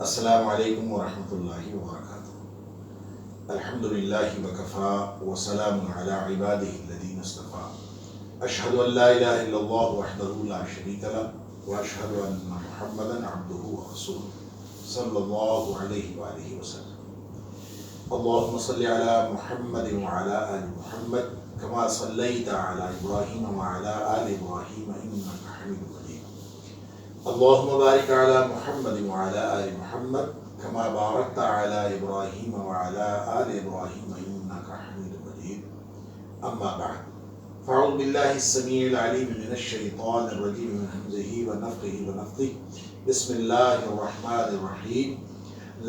السلام علیکم ورحمۃ اللہ وبرکاتہ۔ الحمد للہ وکفا وسلام علی عبادہ الذین اصطفیٰ۔ اشہد ان لا الہ الا اللہ وحدہ لا شریک لہ واشہد ان محمدا عبدہ ورسولہ صلی اللہ علیہ وآلہ وسلم۔ اللہم صل علی محمد وعلی آل محمد کما صلیت علی ابراہیم وعلی آل ابراہیم انک حمید مجید۔ اللهم بارك على محمد وعلى آل محمد كما باركت على إبراهيم وعلى آل إبراهيم إنك حميد مجيد أما بعد فأعوذ بالله السميع العليم من الشيطان الرجيم من همزه ونفخه ونفثه بسم الله الرحمن الرحيم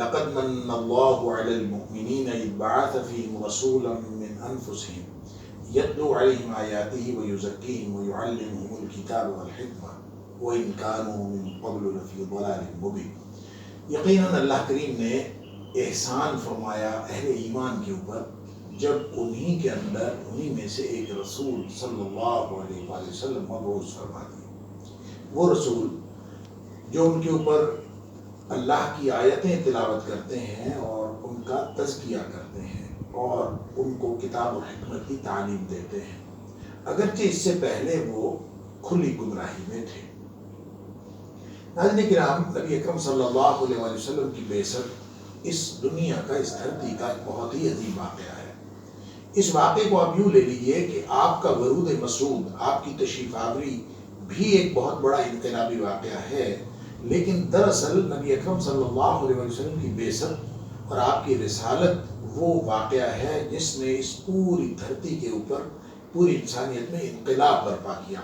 لقد من الله على المؤمنين إذ بعث فيهم رسولا من أنفسهم يتلو عليهم آياته ويزكيهم ويعلمهم الكتاب والحكمة وَإِن كَانُوا مِن قَبْلُ لَفِي ضَلَالٍ مُبِينٍ۔ یقیناً اللہ کریم نے احسان فرمایا اہل ایمان کے اوپر جب انہی کے اندر انہی میں سے ایک رسول صلی اللہ علیہ وآلہ وسلم مبعوث فرما دیا۔ وہ رسول جو ان کے اوپر اللہ کی آیتیں تلاوت کرتے ہیں اور ان کا تزکیہ کرتے ہیں اور ان کو کتاب و حکمت کی تعلیم دیتے ہیں، اگرچہ اس سے پہلے وہ کھلی گمراہی میں تھے۔ ناظرین کرام، نبی اکرم صلی اللہ علیہ وآلہ وسلم کی بعثت اس دنیا کا، اس دھرتی کا ایک بہت ہی عظیم واقعہ ہے۔ اس واقعے کو آپ یوں لے لیجئے کہ آپ کا ورود مسعود، آپ کی تشریف آوری بھی ایک بہت بڑا انقلابی واقعہ ہے، لیکن دراصل نبی اکرم صلی اللہ علیہ وسلم کی بعثت اور آپ کی رسالت وہ واقعہ ہے جس نے اس پوری دھرتی کے اوپر پوری انسانیت میں انقلاب برپا کیا۔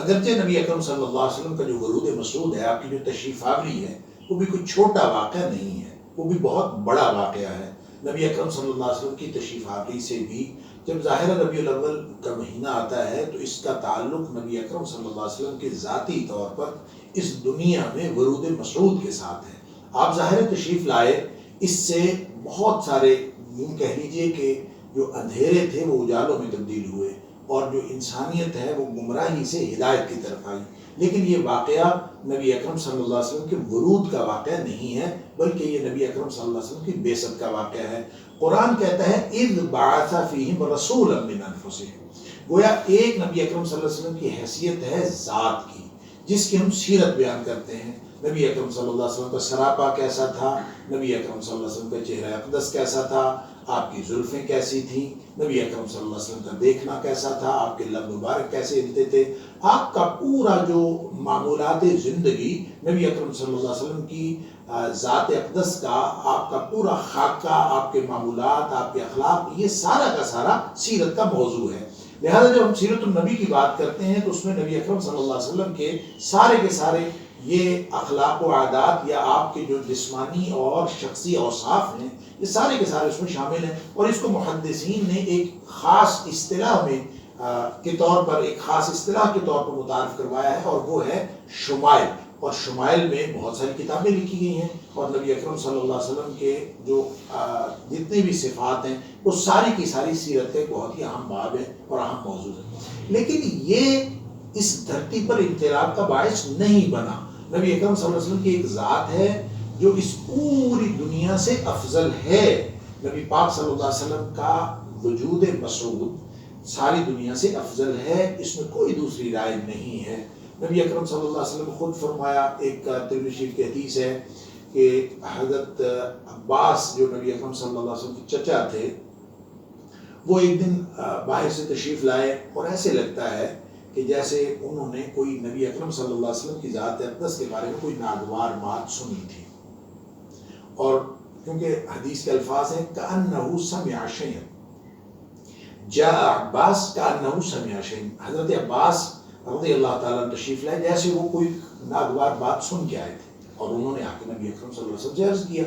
اگرچہ نبی اکرم صلی اللہ علیہ وسلم کا جو ورود مسعود ہے، آپ کی جو تشریف آوری ہے، وہ بھی کوئی چھوٹا واقعہ نہیں ہے، وہ بھی بہت بڑا واقعہ ہے۔ نبی اکرم صلی اللہ علیہ وسلم کی تشریف آوری سے بھی جب ظاہر ربیع الاول کا مہینہ آتا ہے تو اس کا تعلق نبی اکرم صلی اللہ علیہ وسلم کے ذاتی طور پر اس دنیا میں ورود مسعود کے ساتھ ہے۔ آپ ظاہر تشریف لائے، اس سے بہت سارے یوں کہہ لیجئے کہ جو اندھیرے تھے وہ اجالوں میں تبدیل ہوئے اور جو انسانیت ہے وہ گمراہی سے ہدایت کی طرف آئی۔ لیکن یہ واقعہ نبی اکرم صلی اللہ علیہ وسلم کے ورود کا واقعہ نہیں ہے، بلکہ یہ نبی اکرم صلی اللہ علیہ وسلم کی بعثت کا واقعہ ہے۔ قرآن کہتا ہے اذ بعث فیہم رسولا من انفسہم، گویا ایک نبی اکرم صلی اللہ علیہ وسلم کی حیثیت ہے ذات کی، جس کی ہم سیرت بیان کرتے ہیں۔ نبی اکرم صلی اللہ علیہ وسلم کا سراپا کیسا تھا، نبی اکرم صلی اللہ علیہ وسلم کا چہرہ اقدس کیسا تھا، آپ کی زلفیں کیسی تھیں، نبی اکرم صلی اللہ علیہ وسلم کا دیکھنا کیسا تھا، آپ کے لب مبارک کیسے ہلتے تھے، آپ کا پورا جو معمولات زندگی، نبی اکرم صلی اللہ علیہ وسلم کی ذات اقدس کا، آپ کا پورا خاکہ، آپ کے معمولات، آپ کے اخلاق، یہ سارا کا سارا سیرت کا موضوع ہے۔ لہذا جب ہم سیرت النبی کی بات کرتے ہیں تو اس میں نبی اکرم صلی اللہ علیہ وسلم کے سارے یہ اخلاق و عادات یا آپ کے جو جسمانی اور شخصی اوصاف ہیں، یہ سارے کے سارے اس میں شامل ہیں، اور اس کو محدثین نے ایک خاص اصطلاح میں کے طور پر، ایک خاص اصطلاح کے طور پر متعارف کروایا ہے، اور وہ ہے شمائل۔ اور شمائل میں بہت ساری کتابیں لکھی گئی ہیں، اور نبی اکرم صلی اللہ علیہ وسلم کے جو جتنی بھی صفات ہیں وہ ساری کی ساری سیرت کا ایک بہت ہی اہم باب ہے اور اہم موضوع ہے۔ لیکن یہ اس دھرتی پر انقلاب کا باعث نہیں بنا۔ نبی اکرم صلی اللہ علیہ وسلم کی ایک ذات ہے جو اس پوری دنیا سے افضل ہے۔ نبی پاک صلی اللہ علیہ وسلم کا وجود مسعود ساری دنیا سے افضل ہے، اس میں کوئی دوسری رائے نہیں ہے۔ نبی اکرم صلی اللہ علیہ وسلم خود فرمایا، ایک ترمذی شریف کی حدیث ہے کہ حضرت عباس جو نبی اکرم صلی اللہ علیہ وسلم کے چچا تھے، وہ ایک دن باہر سے تشریف لائے اور ایسے لگتا ہے کہ جیسے انہوں نے کوئی نبی اکرم صلی اللہ علیہ وسلم کی ذات اقدس کے بارے میں کوئی ناگوار بات سنی تھی، اور کیونکہ حدیث کے الفاظ ہیں کأنہ سمع شیئا، جاء عباس کأنہ سمع شیئا، حضرت عباس رضی اللہ تعالیٰ عنہ تشریف لائے جیسے وہ کوئی ناگوار بات سن کے آئے تھے، اور انہوں نے آ کے نبی اکرم صلی اللہ علیہ وسلم سے عرض کیا۔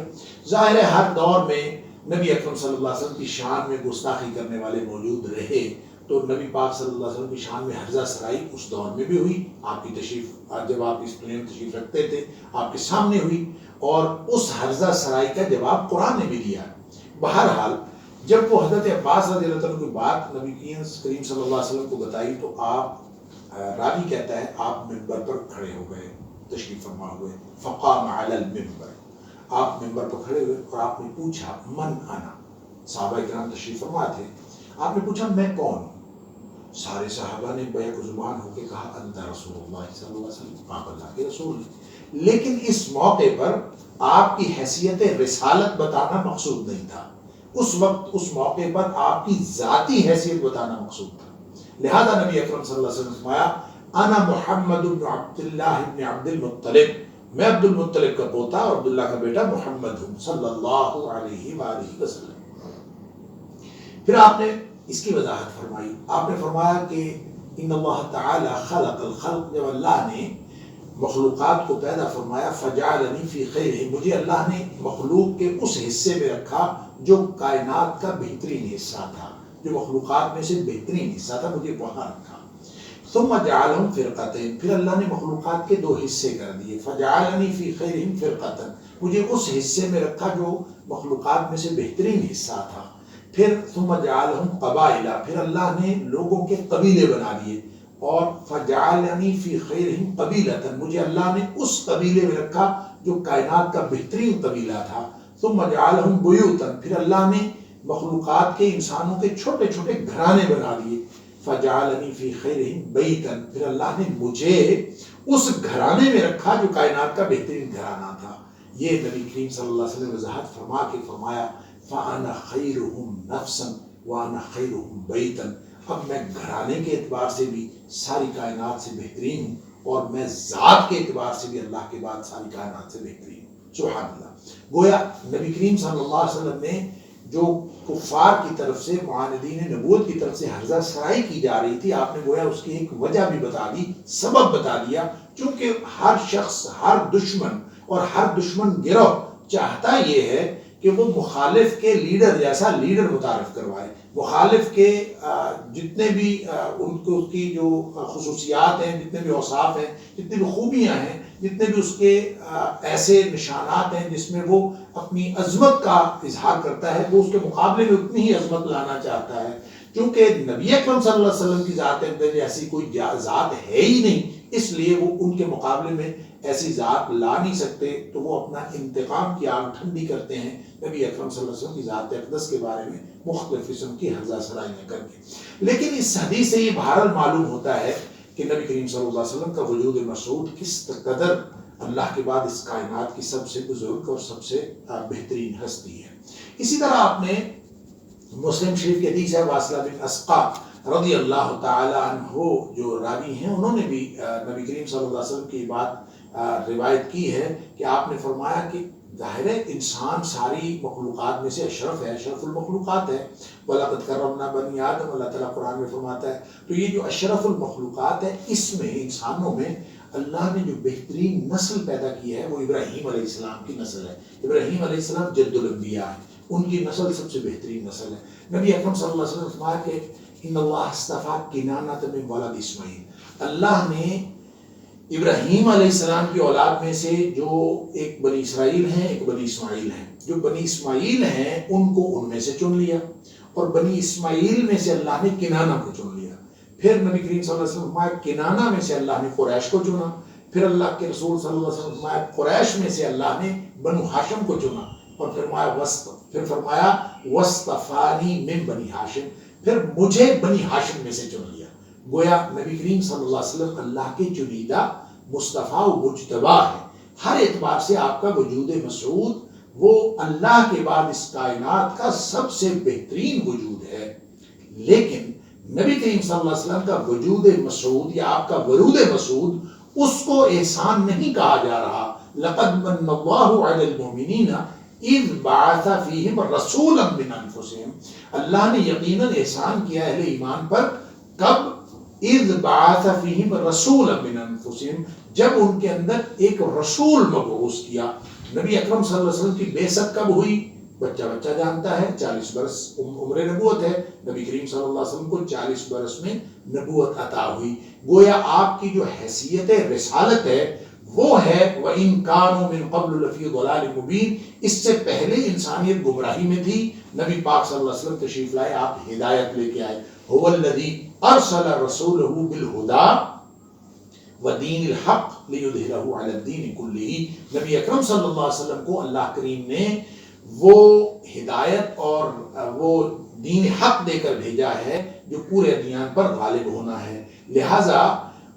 ظاہر ہے ہر دور میں نبی اکرم صلی اللہ علیہ وسلم کی شان میں گستاخی کرنے والے موجود رہے، تو نبی پاک صلی اللہ علیہ وسلم کی شان میں ہرزہ سرائی اس دور میں بھی ہوئی، آپ کی تشریف جب آپ اس دنیا میں تشریف رکھتے تھے آپ کے سامنے ہوئی، اور اس ہرزہ سرائی کا جواب قرآن نے بھی دیا۔ بہرحال جب وہ حضرت عباس رضی اللہ عنہ کوئی بات نبی کریم صلی اللہ علیہ وسلم کو بتائی تو آپ، راوی کہتا ہے، آپ منبر پر کھڑے ہو گئے، تشریف فرما ہوئے، فقام علی المنبر، آپ منبر پر کھڑے ہوئے اور آپ نے پوچھا من انا، صحابہ کرام تشریف فرما تھے، آپ نے پوچھا میں کون ہوں؟ سارے صحابہ نے بیک زبان ہو کے کہا انت رسول اللہ صلی اللہ علیہ وسلم، آپ اللہ کے رسول ہیں۔ لیکن اس موقع پر آپ کی حیثیت رسالت بتانا مقصود نہیں تھا، اس وقت اس موقع پر آپ کی ذاتی حیثیت بتانا مقصود تھا۔ لہذا نبی اکرم صلی اللہ علیہ وسلم نے فرمایا انا محمد بن عبداللہ بن عبد المطلب، میں عبد المطلب کا پوتا اور عبداللہ کا بیٹا محمد ہوں صلی اللہ علیہ وآلہ وسلم۔ پھر آپ نے اس کی وضاحت فرمائی، آپ نے فرمایا کہ ان اللہ تعالی خلق الخلق، جب اللہ نے مخلوقات کو پیدا فرمایا فجعلنی فی خیرہم، مجھے اللہ نے مخلوق کے اس حصے میں رکھا جو کائنات کا بہترین حصہ تھا، جو مخلوقات میں سے بہترین حصہ تھا، مجھے وہاں رکھا۔ ثم جعلہم فرقتین، پھر اللہ نے مخلوقات کے دو حصے کر دیے، فجعلنی فی خیرہم فرقۃ، مجھے اس حصے میں رکھا جو مخلوقات میں سے بہترین حصہ تھا۔ پھر ثم جعلہم قبائل، پھر اللہ نے لوگوں کے قبیلے بنا دیے، اور فجعلنی فی خیرہم قبیلۃ، مجھے اللہ نے اس قبیلے میں رکھا جو کائنات کا بہترین قبیلہ تھا۔ ثم جعلہم بیوتا، پھر اللہ نے مخلوقات کے انسانوں کے چھوٹے چھوٹے گھرانے بنا دیے، فجعلنی فی خیرہم بیتا، پھر اللہ نے مجھے اس گھرانے میں رکھا جو کائنات کا بہترین گھرانہ تھا۔ یہ نبی کریم صلی اللہ علیہ وسلم نے وضاحت فرما کے فرمایا فَأَنَا خَيْرُهُمْ نَفْسًا وَأَنَا خَيْرُهُمْ بَيْتًا، اب میں گھرانے کے اعتبار سے بھی ساری کائنات سے بہترین ہوں، اور میں ذات کے اعتبار سے بھی اللہ کے بعد ساری کائنات سے بہترین ہوں۔ سبحان اللہ۔ گویا نبی کریم صلی اللہ علیہ وسلم نے جو کفار کی طرف سے، معاندین نبوت کی طرف سے حرزہ سرائی کی جا رہی تھی، آپ نے گویا اس کی ایک وجہ بھی بتا دی، سبب بتا دیا، چونکہ ہر شخص، ہر دشمن اور ہر دشمن گروہ چاہتا یہ ہے کہ وہ مخالف کے لیڈر جیسا لیڈر متعارف کروائے، مخالف کے جتنے بھی ان کو اس کی جو خصوصیات ہیں، جتنے بھی اوصاف ہیں، جتنی بھی خوبیاں ہیں، جتنے بھی اس کے ایسے نشانات ہیں جس میں وہ اپنی عظمت کا اظہار کرتا ہے، وہ اس کے مقابلے میں اتنی ہی عظمت لانا چاہتا ہے۔ چونکہ نبی اکرم صلی اللہ علیہ وسلم کی ذات اقدس ایسی کوئی ذات ہے ہی نہیں، اس لیے وہ ان کے مقابلے میں ایسی ذات لا نہیں سکتے، تو وہ اپنا انتقام کی آگ ٹھنڈی کرتے ہیں نبی اکرم صلی اللہ علیہ وسلم کی ذات اقدس کے بارے میں مختلف قسم کی حرزہ سرائیاں کر کے۔ لیکن اس حدیث سے یہ بہرحال معلوم ہوتا ہے کہ نبی کریم صلی اللہ علیہ وسلم کا وجود مسعود کس قدر اللہ کے بعد اس کائنات کی سب سے بزرگ اور سب سے بہترین ہستی ہے۔ اسی طرح آپ نے مسلم شریف کی حدیث ہے، واصلہ بن اسقا رضی اللہ تعالی عنہ جو راوی ہیں، انہوں نے بھی نبی کریم صلی اللہ علیہ وسلم کی بات روایت کی ہے کہ آپ نے فرمایا کہ ظاہر ہے انسان ساری مخلوقات میں سے اشرف ہے، اشرف المخلوقات ہے، وَلَقَدْ كَرَّمْنَا بَنِي آدَمَ، اللہ تعالیٰ قرآن میں فرماتا ہے۔ تو یہ جو اشرف المخلوقات ہے، اس میں انسانوں میں اللہ نے جو بہترین نسل پیدا کی ہے وہ ابراہیم علیہ السلام کی نسل ہے۔ ابراہیم علیہ السلام جد الانبیاء ہے، ان کی نسل سب سے بہترین نسل ہے۔ نبی اکرم صلی اللہ علیہ وسلم نے فرمایا کہ ان اللہ اصطفیٰ کنانۃ من ولد اسماعیل، اللہ نے ابراہیم علیہ السلام کی اولاد میں سے جو ایک بنی اسرائیل ہیں، ایک بنی اسماعیل ہیں، جو بنی اسماعیل ہیں ان کو ان میں سے چن لیا، اور بنی اسماعیل میں سے اللہ نے کنانہ کو چن لیا۔ پھر نبی کریم صلی اللہ علیہ وسلم فرمایا کنانہ میں سے اللہ نے قریش کو چنا، پھر اللہ کے رسول صلی اللہ علیہ وسلم فرمایا قریش میں سے اللہ نے بنو ہاشم کو چنا، اور پھر فرمایا وَاصْطَفَانِي مِن بنی ہاشم، پھر مجھے بنی ہاشم میں سے چن لیا۔ گویا نبی کریم صلی اللہ علیہ وسلم اللہ کے چنیدہ مصطفیٰ و مجتبیٰ ہے، ہر اعتبار سے آپ کا وجود مسعود وہ اللہ کے بعد اس کائنات کا سب سے بہترین وجود ہے۔ لیکن نبی کریم صلی اللہ علیہ وسلم کا وجود مسعود یا آپ کا ورود مسعود، اس کو احسان نہیں کہا جا رہا۔ لَقَدْ مَنَّ اللَّهُ عَلَى الْمُؤْمِنِينَ اِذْ بَعَثَ فِيهِمْ رَسُولًا مِّنْ أَنفُسِهِمْ، اللہ نے یقیناً احسان کیا اہل ایمان پر، کب؟ اِذْ بَعَثَ فِيهِمْ رَسُولًا مِّنْ أَنفُسِهِمْ، جب ان کے اندر ایک رسول مبعوث کیا۔ نبی اکرم صلی اللہ علیہ وسلم کی بعثت کب ہوئی؟ بچہ جانتا ہے، 40 برس عمر نبوت ہے، نبی کریم صلی اللہ علیہ وسلم کو 40 برس میں نبوت عطا ہوئی۔ گویا آپ کی جو حیثیت رسالت ہے وہ ہے وَإِن كَانُوا مِن قَبْلُ لَفِي ضَلَالٍ مُبِينٍ، اس سے پہلے انسانیت گمراہی میں تھی، نبی پاک صلی اللہ علیہ وسلم تشریف لائے، آپ ہدایت لے کے آئے۔ هُوَ الَّذِي أَرْسَلَ رَسُولَهُ بِالْهُدَىٰ ودین الحق لیظہرہ علی الدین کلہ. نبی اکرم صلی اللہ علیہ وسلم کو اللہ کریم نے وہ ہدایت اور وہ دین حق دے کر بھیجا ہے جو پورے ادیان پر غالب ہونا ہے. لہٰذا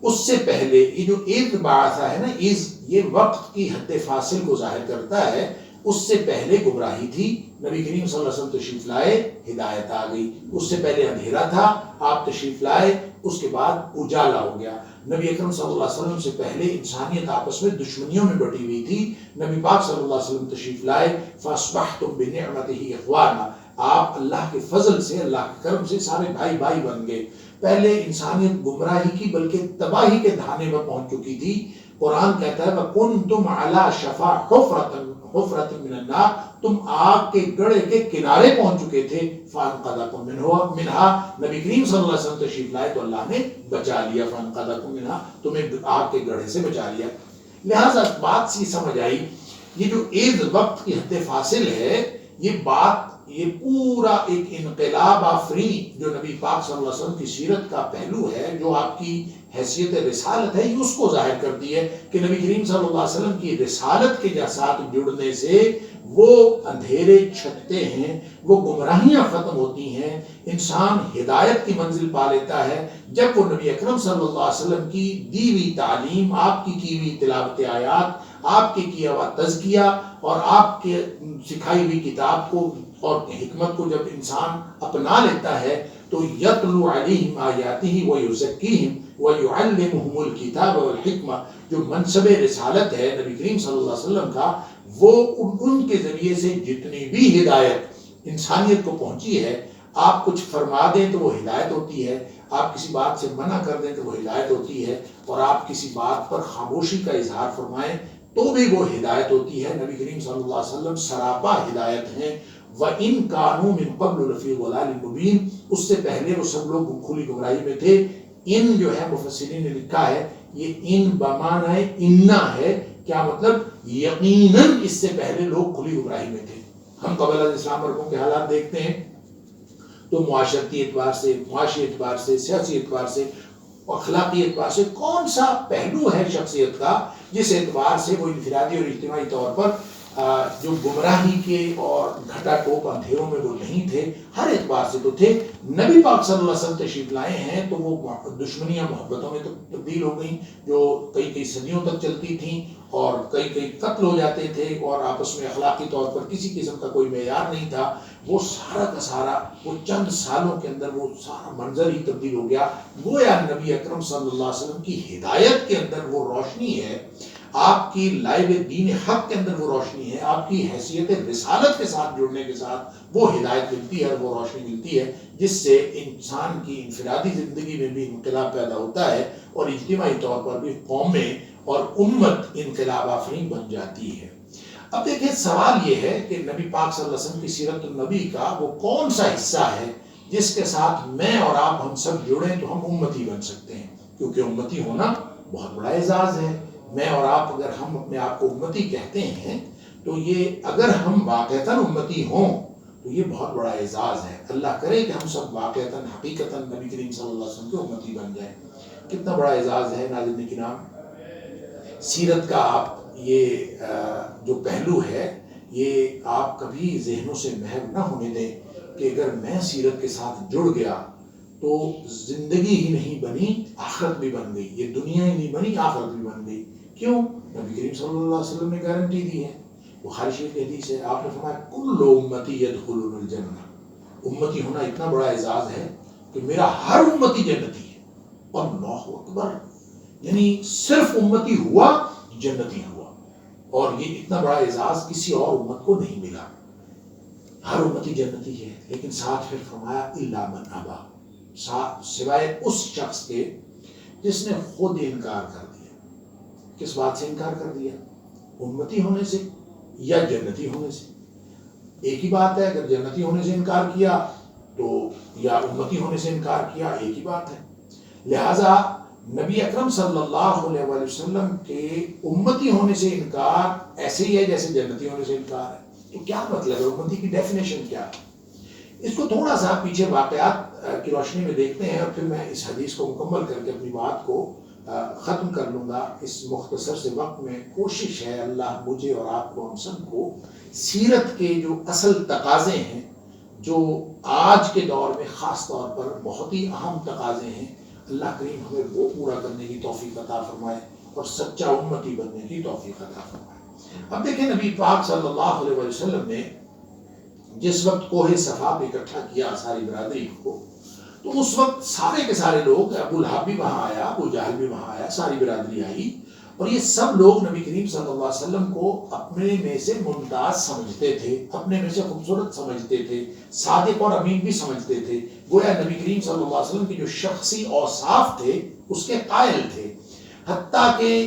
اس سے پہلے یہ جو اذ بعث ہے نا، اذ یہ وقت کی حد فاصل کو ظاہر کرتا ہے. اس سے پہلے گمراہی تھی، نبی کریم صلی اللہ علیہ وسلم تشریف لائے، ہدایت آ گئی. اس سے پہلے اندھیرا تھا، آپ تشریف لائے، اس کے بعد اجالا ہو گیا. نبی اکرم صلی اللہ علیہ وسلم سے پہلے انسانیت آپس میں دشمنیوں میں بٹی ہوئی تھی. نبی پاک صلی اللہ علیہ وسلم تشریف لائے، فاصبحتم بنعمتہ اخوانا، آپ اللہ کے فضل سے، اللہ کے کرم سے سارے بھائی بھائی بن گئے. پہلے انسانیت گمراہی کی بلکہ تباہی کے دھانے پر پہنچ چکی تھی. قرآن کہتا ہے وَكُنْتُمْ عَلَى شَفَا حُفْرَةٍ مِّنَ النَّارِ، تم آگ کے گڑھے کے کنارے پہنچ چکے تھے. فَأَنْقَذَكُم مِّنْهَا، نبی کریم صلی اللہ علیہ وسلم تشریف لائے تو اللہ نے بچا لیا. فَأَنْقَذَكُم مِّنْهَا، تمہیں آگ کے گڑھے سے بچا لیا. لہٰذا بات سی سمجھ آئی، یہ جو ایک وقت کی حد فاصل ہے، یہ بات یہ پورا ایک انقلاب آفرین جو نبی پاک صلی اللہ علیہ وسلم کی سیرت کا پہلو ہے، جو آپ کی حیثیت رسالت ہے، یہ اس کو ظاہر کرتی ہے کہ نبی کریم صلی اللہ علیہ وسلم کی رسالت کے ساتھ جڑنے سے وہ اندھیرے چھٹتے ہیں، وہ گمراہیاں ختم ہوتی ہیں، انسان ہدایت کی منزل پا لیتا ہے جب وہ نبی اکرم صلی اللہ علیہ وسلم کی دی ہوئی تعلیم، آپ کی ہوئی تلاوت آیات، آپ کے کیا ہوا تزکیہ اور آپ کے سکھائی ہوئی کتاب کو اور حکمت کو جب انسان اپنا لیتا ہے تو یتلو علیہم آیاتہ ویزکیہم ویعلمہم الکتاب والحکمہ. جو منصب رسالت ہے نبی کریم صلی اللہ علیہ وسلم کا، وہ ان کے ذریعے سے جتنی بھی ہدایت انسانیت کو پہنچی ہے، آپ کچھ فرما دیں تو وہ ہدایت ہوتی ہے، آپ کسی بات سے منع کر دیں تو وہ ہدایت ہوتی ہے، اور آپ کسی بات پر خاموشی کا اظہار فرمائیں تو بھی وہ ہدایت ہوتی ہے. نبی کریم صلی اللہ علیہ وسلم سراپا ہدایت ہیں. وَإِن كَانُوا مِن قَبْلُ لَفِي ضَلَالٍ مُبِينٍ، اس سے پہلے وہ سب لوگ کھلی گمراہی میں تھے. ان جو ہے مفسرین نے لکھا ہے، یہ ان بمعنی اننا ہے. کیا مطلب؟ یقیناً اس سے پہلے لوگ کھلی گمراہی میں تھے. ہم قبل الاسلام عربوں کے حالات دیکھتے ہیں تو معاشرتی اعتبار سے، معاشی اعتبار سے، سیاسی اعتبار سے، اخلاقی اعتبار سے کون سا پہلو ہے شخصیت کا جس اعتبار سے وہ انفرادی اور اجتماعی طور پر جو گمراہی کے اور گھٹا ٹوپ اندھیروں میں وہ نہیں تھے، ہر اعتبار سے تو تھے. نبی پاک صلی اللہ علیہ وسلم تشریف لائے ہیں تو وہ دشمنیاں محبتوں میں تبدیل ہو گئیں جو کئی صدیوں تک چلتی تھیں، اور کئی قتل ہو جاتے تھے، اور آپس میں اخلاقی طور پر کسی قسم کا کوئی معیار نہیں تھا. وہ سارا کا سارا وہ چند سالوں کے اندر وہ سارا منظر ہی تبدیل ہو گیا. گویا نبی اکرم صلی اللہ علیہ وسلم کی ہدایت کے اندر وہ روشنی ہے، آپ کی لائب دین حق کے اندر وہ روشنی ہے، آپ کی حیثیت رسالت کے ساتھ جڑنے کے ساتھ وہ ہدایت ملتی ہے، وہ روشنی ملتی ہے، جس سے انسان کی انفرادی زندگی میں بھی انقلاب پیدا ہوتا ہے اور اجتماعی طور پر بھی قومیں اور امت انقلاب آفرین بن جاتی ہے. اب دیکھیں سوال یہ ہے کہ نبی پاک صلی اللہ علیہ وسلم کی سیرت النبی کا وہ کون سا حصہ ہے جس کے ساتھ میں اور آپ ہم سب جڑیں تو ہم امتی بن سکتے ہیں، کیونکہ امتی ہونا بہت بڑا اعزاز ہے. میں اور آپ اگر ہم اپنے آپ کو امتی کہتے ہیں تو یہ اگر ہم واقعتاً امتی ہوں تو یہ بہت بڑا اعزاز ہے. اللہ کرے کہ ہم سب واقعتاً حقیقتاً نبی کریم صلی اللہ علیہ وسلم کے امتی بن جائیں. کتنا بڑا اعزاز ہے ناظرین کرام. سیرت کا آپ یہ جو پہلو ہے یہ آپ کبھی ذہنوں سے محو نہ ہونے دیں کہ اگر میں سیرت کے ساتھ جڑ گیا تو زندگی ہی نہیں بنی آخرت بھی بن گئی، یہ دنیا ہی نہیں بنی آخرت بھی بن گئی. کیوں؟ نبی کریم صلی اللہ علیہ وسلم نے گارنٹی دی ہے. بخاری شریف کی حدیث ہے، آپ نے فرمایا کل امتی یدخلون الجنہ. امتی ہونا اتنا بڑا اعزاز ہے کہ میرا ہر امتی جنتی ہے. اللہ اکبر، یعنی صرف امتی ہوا جنتی ہوا، اور یہ اتنا بڑا اعزاز کسی اور امت کو نہیں ملا. ہر امتی جنتی ہے، لیکن ساتھ پھر فرمایا الا من ابا، سوائے اس شخص کے جس نے خود انکار کر دیا. کس بات سے انکار کر دیا؟ امتی ہونے سے یا جنتی ہونے سے؟ ایک ہی بات ہے، اگر جنتی ہونے سے انکار کیا تو یا امتی ہونے سے انکار کیا، ایک ہی بات ہے. لہذا نبی اکرم صلی اللہ علیہ وآلہ وسلم کے امتی ہونے سے انکار ایسے ہی ہے جیسے جنتی ہونے سے انکار ہے. تو کیا مطلب ہے؟ امتی کی ڈیفینیشن کیا ہے؟ اس کو تھوڑا سا پیچھے واقعات کی روشنی میں دیکھتے ہیں اور پھر میں اس حدیث کو مکمل کر کے اپنی بات کو ختم کر لوں گا اس مختصر سے وقت میں. کوشش ہے اللہ مجھے اور آپ کو ہم سب کو سیرت کے جو اصل تقاضے ہیں جو آج کے دور میں خاص طور پر بہت ہی اہم تقاضے ہیں، اللہ کریم ہمیں وہ پورا کرنے کی توفیق عطا فرمائے اور سچا امتی بننے کی توفیق عطا فرمائے. اب دیکھیں نبی پاک صلی اللہ علیہ وسلم نے جس وقت کوہ صفا پہ اکٹھا کیا ساری برادری کو، تو اس وقت سارے کے سارے لوگ، ابو لہب بھی وہاں آیا، ابو جہل بھی وہاں آیا، ساری برادری آئی، اور یہ سب لوگ نبی کریم صلی اللہ علیہ وسلم کو اپنے میں سے ممتاز سمجھتے تھے، اپنے میں سے خوبصورت سمجھتے تھے، صادق اور امین بھی سمجھتے تھے. گویا نبی کریم صلی اللہ علیہ وسلم کی جو شخصی اوصاف تھے اس کے قائل تھے. حتیٰ کہ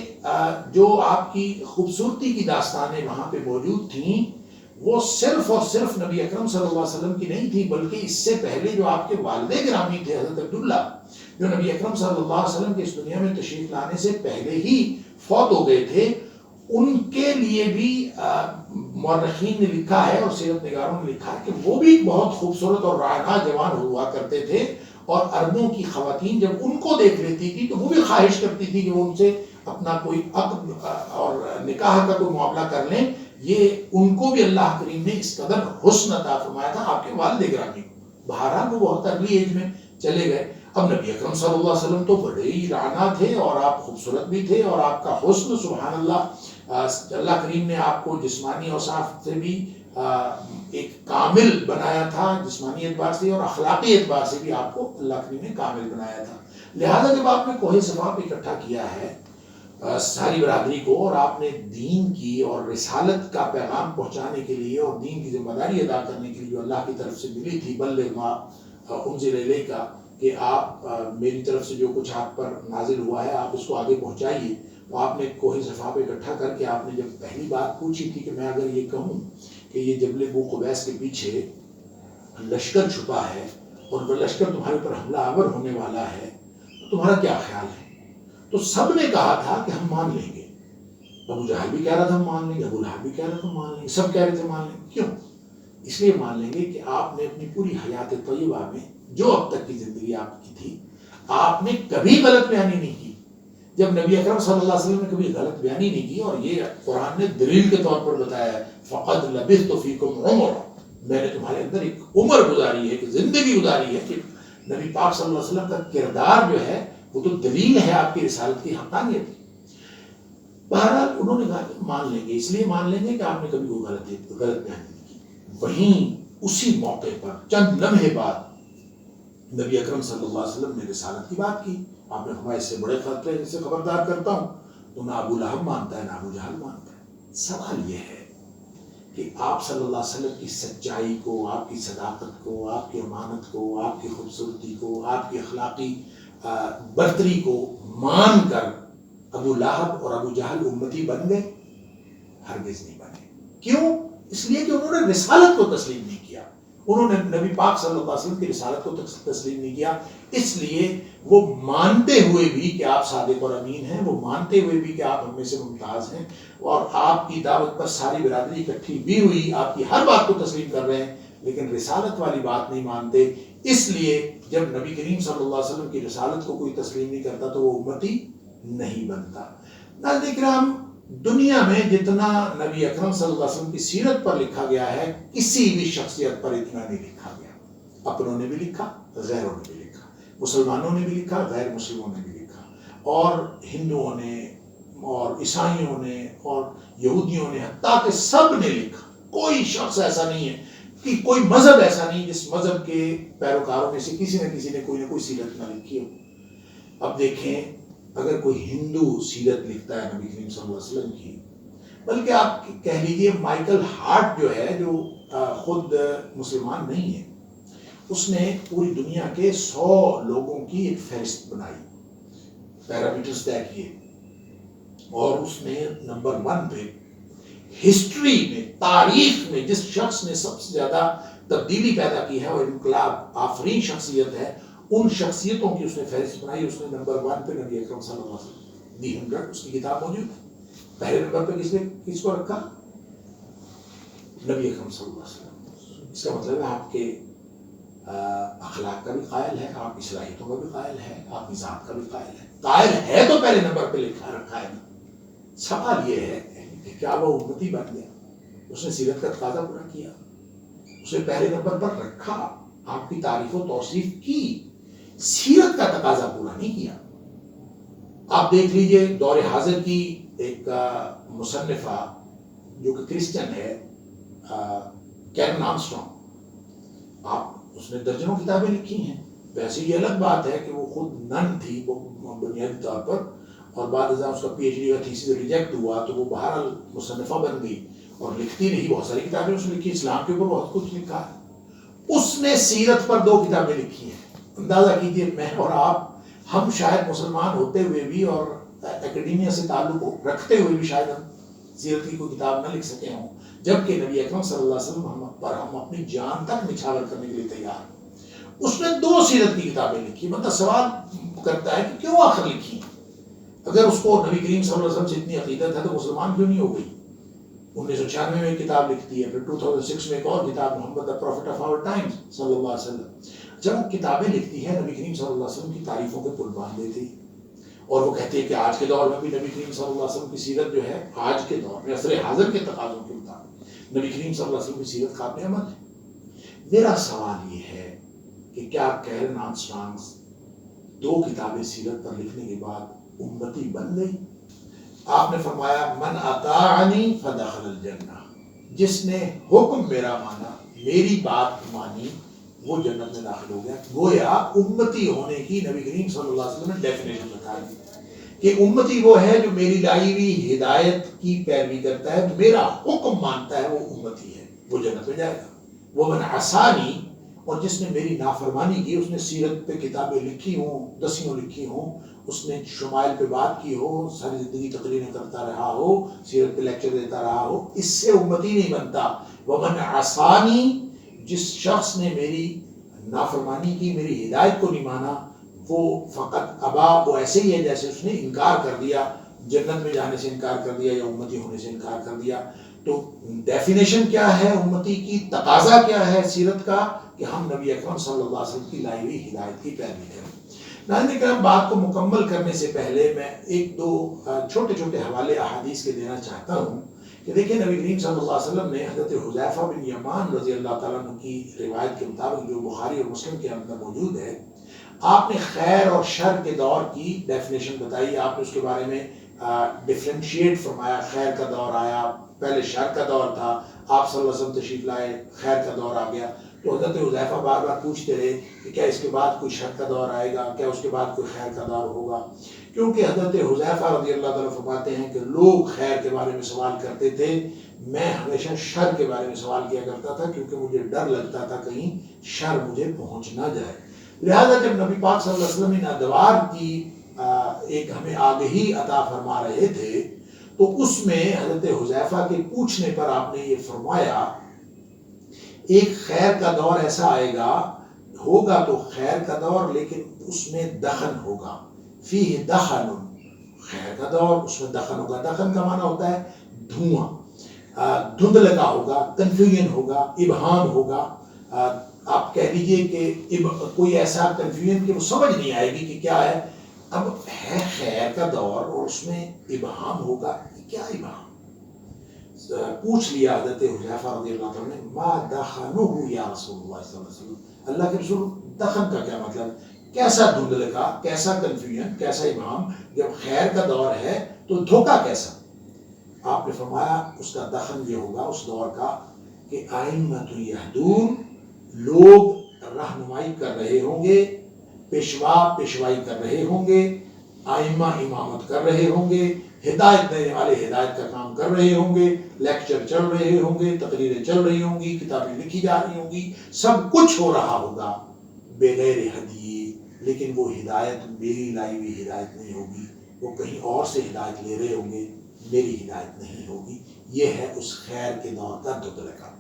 جو آپ کی خوبصورتی کی داستانیں وہاں پہ موجود تھیں وہ صرف اور صرف نبی اکرم صلی اللہ علیہ وسلم کی نہیں تھی، بلکہ اس سے پہلے جو آپ کے والد گرامی تھے حضرت عبداللہ، جو نبی اکرم صلی اللہ علیہ وسلم کے اس دنیا میں تشریف لانے سے پہلے ہی فوت ہو گئے تھے، ان کے لیے بھی مورخین نے لکھا ہے اور سیرت نگاروں نے لکھا ہے کہ وہ بھی بہت خوبصورت اور رائنا جوان ہوا کرتے تھے، اور عربوں کی خواتین جب ان کو دیکھ لیتی تھی تو وہ بھی خواہش کرتی تھی کہ وہ ان سے اپنا کوئی عقد اور نکاح کا کوئی معاملہ کر لیں. یہ ان کو بھی اللہ کریم نے اس قدر حسن عطا فرمایا تھا آپ کے والد گرامی کو. بہرحال وہ بہت ارلی ایج میں چلے گئے. اب نبی اکرم صلی اللہ علیہ وسلم تو بڑے ہی رانا تھے اور آپ خوبصورت بھی تھے، اور آپ کا حسن سبحان اللہ، اللہ کریم نے آپ کو جسمانی اوصاف سے بھی ایک کامل بنایا تھا، جسمانی اعتبار سے اور اخلاقی اعتبار سے بھی آپ کو اللہ کریم نے کامل بنایا تھا. لہذا جب آپ نے کوہ صفا پہ اکٹھا کیا ہے ساری برادری کو، اور آپ نے دین کی اور رسالت کا پیغام پہنچانے کے لیے اور دین کی ذمہ داری ادا کرنے کے لیے جو اللہ کی طرف سے ملی تھی، بلغ ما انزل الیک، کہ آپ میری طرف سے جو کچھ آپ پر نازل ہوا ہے آپ اس کو آگے پہنچائیے، تو آپ نے کوہ صفا پہ اکٹھا کر کے آپ نے جب پہلی بات پوچھی تھی کہ میں اگر یہ کہوں کہ یہ جبل بو قبیس کے پیچھے لشکر چھپا ہے اور وہ لشکر تمہارے اوپر حملہ آور ہونے والا ہے تو تمہارا کیا خیال ہے؟ تو سب نے کہا تھا کہ ہم مان لیں گے. ابو جہل بھی کہہ رہا تھا ہم مان لیں گے، ابو لہب بھی کہہ رہا تھا ہم مان لیں گے، سب کہہ رہے تھے مان لیں گے. کیوں؟ اس لیے مان لیں گے کہ آپ نے اپنی پوری حیات طیبہ میں جو اب تک کی زندگی آپ کی تھی آپ نے کبھی غلط بیانی نہیں کی. جب نبی اکرم صلی اللہ علیہ وسلم نے کبھی غلط بیانی نہیں کی، اور یہ قرآن نے دلیل کے طور پر بتایا ہے فقد لبثت فیکم عمر، میں نے تمہارے اندر ایک عمر گزاری ہے، ایک زندگی گزاری ہے. کہ نبی پاک صلی اللہ علیہ وسلم کا کردار جو ہے وہ تو دلیل ہے آپ کی رسالت کی حقانیت کی. بہرحال انہوں نے کہا کہ مان لیں گے، اس لیے مان لیں گے کہ آپ نے کبھی وہ غلط بیانی نہیں کی. وہیں اسی موقع پر چند لمحے بعد نبی اکرم صلی اللہ علیہ وسلم نے رسالت کی بات کی. آپ نے فرمایا اس سے بڑے خطرے سے خبردار کرتا ہوں. تو نہ ابو لہب مانتا ہے نہ ابو جہل مانتا ہے. سوال یہ ہے کہ آپ صلی اللہ علیہ وسلم کی سچائی کو، آپ کی صداقت کو، آپ کی امانت کو، آپ کی خوبصورتی کو، آپ کی اخلاقی برتری کو مان کر ابو لہب اور ابو جہل امتی بن گئے؟ ہرگز نہیں بنے. کیوں؟ اس لیے کہ انہوں نے رسالت کو تسلیم نہیں کیا، انہوں نے نبی پاک صلی اللہ علیہ وسلم کی رسالت کو تسلیم نہیں کیا. اس لیے وہ مانتے ہوئے بھی کہ آپ صادق اور امین ہیں، وہ مانتے ہوئے بھی کہ آپ ہم میں سے ممتاز ہیں، اور آپ کی دعوت پر ساری برادری اکٹھی بھی ہوئی، آپ کی ہر بات کو تسلیم کر رہے ہیں، لیکن رسالت والی بات نہیں مانتے. اس لیے جب نبی کریم صلی اللہ علیہ وسلم کی رسالت کو کوئی تسلیم نہیں کرتا تو وہ امتی نہیں بنتا. ناظرین کرام، دنیا میں جتنا نبی اکرم صلی اللہ علیہ وسلم کی سیرت پر لکھا گیا ہے کسی بھی شخصیت پر اتنا نہیں لکھا گیا. اپنوں نے بھی لکھا، غیروں نے بھی لکھا، مسلمانوں نے بھی لکھا، غیر مسلموں نے بھی لکھا، اور ہندوؤں نے اور عیسائیوں نے اور یہودیوں نے، حتیٰ کہ سب نے لکھا. کوئی شخص ایسا نہیں ہے کہ کوئی مذہب ایسا نہیں جس مذہب کے پیروکاروں میں سے کسی نہ کسی نے کوئی نہ کوئی سیرت نہ لکھی ہو. اب دیکھیں، اگر کوئی ہندو سیرت لکھتا ہے نبی کریم صلی اللہ علیہ وسلم کی، بلکہ آپ کہہ لیجئے مائیکل ہارٹ جو ہے، جو خود مسلمان نہیں ہے، اس نے پوری دنیا کے 100 لوگوں کی ایک فہرست بنائی، پیرامیٹرز طے کیے، اور اس نے نمبر 1 پہ ہسٹری میں، تاریخ میں جس شخص نے سب سے زیادہ تبدیلی پیدا کی ہے اور انقلاب آفرین شخصیت ہے، ان شخصیتوں کی اس نے فہرست بنائی. اس نے نمبر 1 پہ نبی اکرم صلی اللہ علیہ وسلم، دی 100، اس کی کتاب موجود ہے. پہلے نمبر پہ کس کو رکھا؟ نبی اکرم صلی اللہ علیہ وسلم. اس کا مطلب ہے آپ کے اخلاق کا بھی قائل ہے، آپ کی صلاحیتوں کا بھی قائل ہے، آپ کی ذات کا بھی قائل ہے. قائل ہے تو پہلے نمبر پہ لکھا رکھا ہے نا. سوال یہ ہے کہ کیا وہ امتی بن گیا؟ اس نے سیرت کا تقاضا پورا کیا، اسے پہلے نمبر پر رکھا، آپ کی تعریف و توصیف کی، سیرت کا تقاضا پورا نہیں کیا. آپ دیکھ لیجئے دور حاضر کی ایک مصنفہ جو کہ کرسچن ہے، کیرن آرمسٹرانگ، اس نے درجنوں کتابیں لکھی ہیں. ویسے یہ الگ بات ہے کہ وہ خود نن تھی بنیادی طور پر، اور بعد ازاں اس کا پی ایچ ڈی کا تھیسس ریجیکٹ ہوا تو وہ بہرحال مصنفہ بن گئی اور لکھتی رہی. بہت ساری کتابیں اس نے لکھی، اسلام کے اوپر بہت کچھ لکھا ہے. اس نے سیرت پر 2 کتابیں لکھی ہیں. اندازہ کیجیے میں اور آپ، ہم شاید مسلمان ہوتے ہوئے بھی اور اکیڈیمیا سے تعلق رکھتے ہوئے بھی شاید ہم سیرت کی کوئی کتاب نہ لکھ سکے ہوں، جبکہ نبی اکرم صلی اللہ علیہ وسلم ہم اپنی جان تک نچھاور کرنے کے لیے تیار ہیں. اس نے 2 سیرت کی کتابیں لکھی. مطلب سوال کرتا ہے کہ کیوں آخر لکھی؟ اگر اس کو نبی کریم صلی اللہ علیہ وسلم سے اتنی عقیدت ہے تو مسلمان کیوں نہیں ہو گئی؟ 1996 میں کتاب لکھتی ہے، پھر 2006 میں ایک اور کتاب، محمد the prophet of our times صلی اللہ علیہ وسلم. جب وہ کتابیں لکھتی ہے نبی کریم صلی اللہ علیہ وسلم کی تعریفوں کے پل باندھ دیتی، اور وہ کہتی ہے کہ آج کے دور میں بھی نبی کریم صلی اللہ علیہ وسلم کی سیرت جو ہے آج کے دور میں عصر حاضر کے تقاضوں کے مطابق نبی کریم صلی اللہ علیہ وسلم کی سیرت قابل عمل ہے. میرا سوال یہ ہے کہ کیا کیرن آرمسٹرانگ 2 کتابیں سیرت پر لکھنے کے بعد امتی بن گئی؟ آپ نے فرمایا من اطاعنی فدخل الجنہ، جس نے حکم میرا مانا، میری بات مانی، وہ جنت میں داخل ہو گیا. گویا امتی ہونے کی نبی کریم صلی اللہ علیہ وسلم نے ڈیفینیشن بتا دی کہ امتی وہ ہے جو میری لائی ہوئی ہدایت کی پیروی کرتا ہے، میرا حکم مانتا ہے، وہ امتی ہے، وہ جنت میں جائے گا. وہ من عصانی، اور جس نے میری نافرمانی کی، اس نے سیرت پہ کتابیں لکھی ہوں، دسیوں لکھی ہوں، اس نے شمائل پہ بات کی ہو، ساری زندگی تقریریں کرتا رہا ہو، سیرت پہ لیکچر دیتا رہا ہو، اس سے امتی نہیں بنتا. ومن عصانی، جس شخص نے میری نافرمانی کی، میری ہدایت کو نہیں مانا، وہ فقط ابا، وہ ایسے ہی ہے جیسے اس نے انکار کر دیا، جنت میں جانے سے انکار کر دیا یا امتی ہونے سے انکار کر دیا. تو ڈیفینیشن کیا ہے امتی کی، تقاضا کیا ہے سیرت کا، کہ ہم نبی اکرم صلی اللہ علیہ وسلم کی لائی ہوئی ہدایت کی پیروی کریں. ناظرین کرام، بات کو مکمل کرنے سے پہلے میں 1-2 چھوٹے چھوٹے حوالے احادیث کے دینا چاہتا ہوں کہ دیکھیں نبی کریم صلی اللہ علیہ وسلم نے حضرت حذیفہ بن یمان رضی اللہ تعالیٰ عنہ کی روایت کے مطابق، جو بخاری اور مسلم کے اندر موجود ہے، آپ نے خیر اور شر کے دور کی ڈیفینیشن بتائی. آپ نے اس کے بارے میں ڈفرینشیٹ فرمایا. خیر کا دور آیا، پہلے شر کا دور تھا، آپ صلی اللہ علیہ وسلم تشریف لائے، خیر کا دور آ گیا. تو حضرت حذیفہ بار بار پوچھتے رہے کہ کیا اس کے بعد کوئی شر کا دور آئے گا، کیا اس کے بعد کوئی خیر کا دور ہوگا؟ کیونکہ حضرت حذیفہ رضی اللہ تعالیٰ فرماتے ہیں کہ لوگ خیر کے بارے میں سوال کرتے تھے، میں ہمیشہ شر کے بارے میں سوال کیا کرتا تھا، کیونکہ مجھے ڈر لگتا تھا کہیں شر مجھے پہنچ نہ جائے. لہذا جب نبی پاک صلی اللہ علیہ وسلم ان ادوار کی ایک ہمیں آگہی عطا فرما رہے تھے، تو اس میں حضرت حذیفہ کے پوچھنے پر آپ نے یہ فرمایا، ایک خیر کا دور ایسا آئے گا، ہوگا تو خیر کا دور، لیکن اس میں دخن ہوگا، فیہ دخن، خیر کا دور اس میں دخن ہوگا. دخن کا معنی ہوتا ہے دھواں، دھندلکا ہوگا، کنفیوژن ہوگا، ابہام ہوگا. آپ کہہ دیجئے کہ کوئی ایسا کنفیوژن کہ وہ سمجھ نہیں آئے گی کہ کیا ہے. اب ہے خیر کا دور اور اس میں ابہام ہوگا، کیا ابہام؟ پوچھ لیا حضرت حذیفہ رضی اللہ عنہ نے، ما دخنہ یا رسول اللہ صلی اللہ علیہ وسلم، اللہ کے رسول دخن کا کیا مطلب؟ کیسا دھندلکا، کیسا کنفیوژن، کیسا ابہام؟ جب خیر کا دور ہے تو دھوکا کیسا؟ آپ نے فرمایا اس کا دخن یہ ہوگا اس دور کا کہ ائمۃ یہدون، لوگ رہنمائی کر رہے ہوں گے، پیشوا پیشوائی کر رہے ہوں گے، ائمہ امامت کر رہے ہوں گے، ہدایت دینے والے ہدایت کا کام کر رہے ہوں گے، لیکچر چل رہے ہوں گے، تقریریں چل رہی ہوں گی، کتابیں لکھی جا رہی ہوں گی، سب کچھ ہو رہا ہوگا بغیر ہدی، لیکن وہ ہدایت میری لائی ہوئی ہدایت نہیں ہوگی، وہ کہیں اور سے ہدایت لے رہے ہوں گے، میری ہدایت نہیں ہوگی. یہ ہے اس خیر کے دور کا دھندلکا.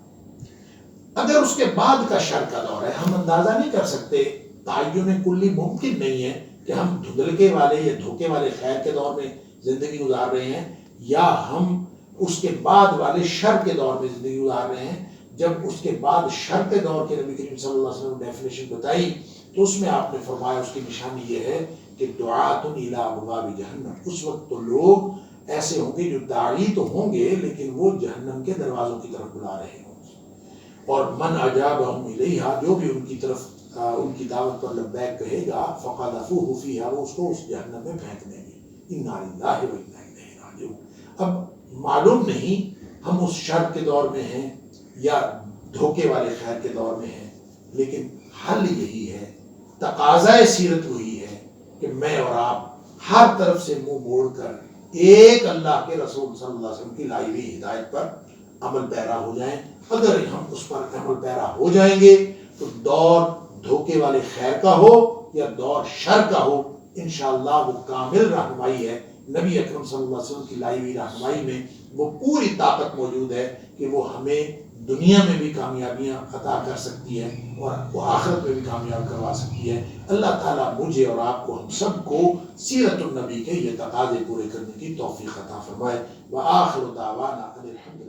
اگر اس کے بعد کا شر کا دور ہے، ہم اندازہ نہیں کر سکتے، تعین کلی ممکن نہیں ہے کہ ہم دھندلکے والے یا دھوکے والے خیر کے دور میں زندگی گزار رہے ہیں یا ہم اس کے بعد والے شر کے دور میں زندگی گزار رہے ہیں. جب اس کے بعد شر کے دور کے نبی کریم صلی اللہ علیہ وسلم نے ڈیفینیشن بتائی تو اس میں آپ نے فرمایا اس کی نشانی یہ ہے کہ دعات الی ابواب جہنم، اس وقت تو لوگ ایسے ہوں گے جو داعی تو ہوں گے لیکن وہ جہنم کے دروازوں کی طرف بلا رہے ہوں گے. اور من اجابہم الیہا، جو بھی ان کی طرف ان کی دعوت پر لبیک کہے گا، فقذفوہ فیہا، وہ اس کو اس جہنم میں پھینک دیں گے. انا للہ و انا الیہ راجعون. اب معلوم نہیں ہم اس شر کے دور میں ہیں یا دھوکے والے خیر کے دور میں ہیں، لیکن حل یہی ہے، تقاضۂ سیرت وہی ہے کہ میں اور آپ ہر طرف سے منہ موڑ کر ایک اللہ کے رسول صلی اللہ علیہ وسلم کی لائی ہوئی ہدایت پر عمل پیرا ہو جائیں. اگر ہم اس پر عمل پیرا ہو جائیں گے تو دور دھوکے والے خیر کا ہو یا دور شر کا ہو، انشاءاللہ وہ کامل رہنمائی ہے. نبی اکرم صلی اللہ علیہ وسلم کی لائی ہوئی رہنمائی میں وہ پوری طاقت موجود ہے کہ وہ ہمیں دنیا میں بھی کامیابیاں عطا کر سکتی ہے اور وہ آخرت میں بھی کامیاب کروا سکتی ہے. اللہ تعالیٰ مجھے اور آپ کو، ہم سب کو سیرت النبی کے یہ تقاضے پورے کرنے کی توفیق عطا فرمائے. وآخر دعوانا ان الحمد